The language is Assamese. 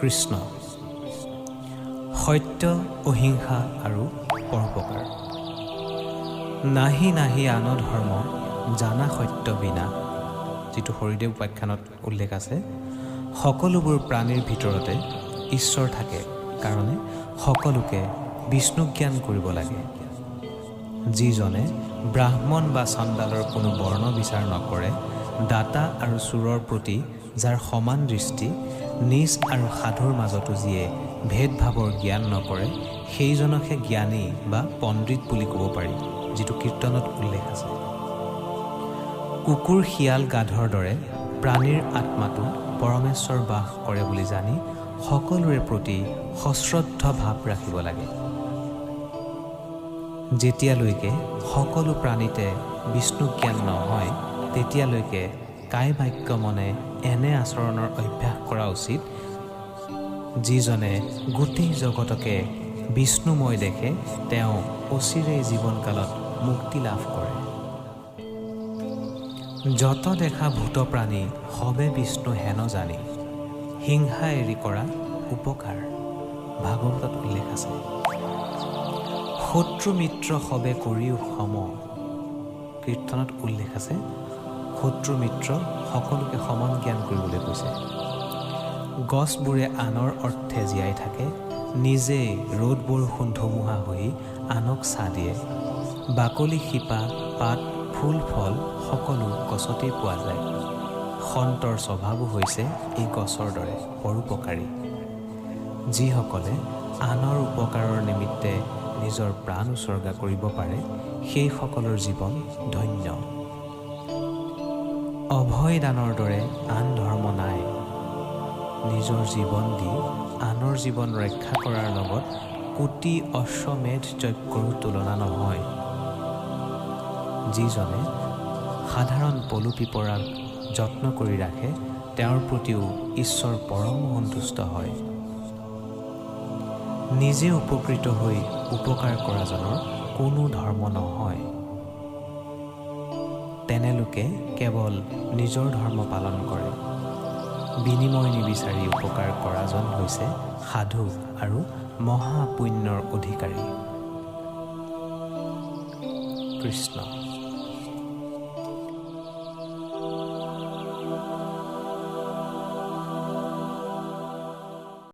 কৃষ্ণ। সত্য, অহিংসা আৰু পৰোপকাৰ। নাহি নাহি আন ধৰ্ম জানা সত্য বিনা, যিটো হৰিদেৱ উপাখ্যানত উল্লেখ আছে। সকলোবোৰ প্ৰাণীৰ ভিতৰতে ঈশ্বৰ থাকে কাৰণে সকলোকে বিষ্ণু জ্ঞান কৰিব লাগে। যিজনে ব্ৰাহ্মণ বা চণ্ডালৰ কোনো বৰ্ণ বিচাৰ নকৰে, দাতা আৰু চোৰৰ প্ৰতি যাৰ সমান দৃষ্টি, নিজ আৰু সাধুৰ মাজতো যিয়ে ভেদভাৱৰ জ্ঞান নকৰে, সেইজনকহে জ্ঞানী বা পণ্ডিত বুলি ক'ব পাৰি, যিটো কীৰ্তনত উল্লেখ আছে। কুকুৰ, শিয়াল, গাধৰ দৰে প্ৰাণীৰ আত্মাটো পৰমেশ্বৰ বাস কৰে বুলি জানি সকলোৰে প্ৰতি সশ্ৰদ্ধ ভাৱ ৰাখিব লাগে। যেতিয়ালৈকে সকলো প্ৰাণীতে বিষ্ণু জ্ঞান নহয়, তেতিয়ালৈকে কায় বাক্য মনে এনে আচৰণৰ অভ্যাস কৰা উচিত। যিজনে গোটেই জগতকে বিষ্ণুময় দেখে, তেওঁ অচিৰেই জীৱনকালত মুক্তি লাভ কৰে। যত দেখা ভূত প্ৰাণী সবে বিষ্ণু হেন জানি, হিংসা এৰি কৰা উপকাৰ, ভাগৱতত উল্লেখ আছে। শত্ৰু মিত্ৰ সবে কৰিও সম, কীৰ্তনত উল্লেখ আছে। শত্ৰু মিত্ৰ সকলোকে সমান জ্ঞান কৰিবলৈ কৈছে। গছবোৰে আনৰ অৰ্থে জীয়াই থাকে, নিজেই ৰ'দ বৰষুণ ধুমুহা হৈ আনক ছাঁ দিয়ে। বাকলি, শিপা, পাত, ফুল, ফল সকলো গছতেই পোৱা যায়। সন্তৰ স্বভাৱো হৈছে এই গছৰ দৰে পৰোপকাৰী। যিসকলে আনৰ উপকাৰৰ নিমিত্তে নিজৰ প্ৰাণ উচৰ্গা কৰিব পাৰে, সেইসকলৰ জীৱন ধন্য। অভয় দানৰ দৰে আন ধৰ্ম নাই, নিজৰ জীৱন দি আনৰ জীৱন ৰক্ষা কৰাৰ লগত কোটি অশ্বমেধ যজ্ঞৰো তুলনা নহয়। যিজনে সাধাৰণ পলু পিপৰাক যত্ন কৰি ৰাখে, তেওঁৰ প্ৰতিও ঈশ্বৰ পৰম সন্তুষ্ট হয়। নিজে উপকৃত হৈ উপকাৰ কৰাজনৰ কোনো ধৰ্ম নহয়। তেনেলোকে কেৱল নিজৰ ধৰ্ম পালন কৰে। বিনিময় নিবিচাৰি উপকাৰ কৰাজন হৈছে সাধু আৰু মহাপুণ্যৰ অধিকাৰী। কৃষ্ণ।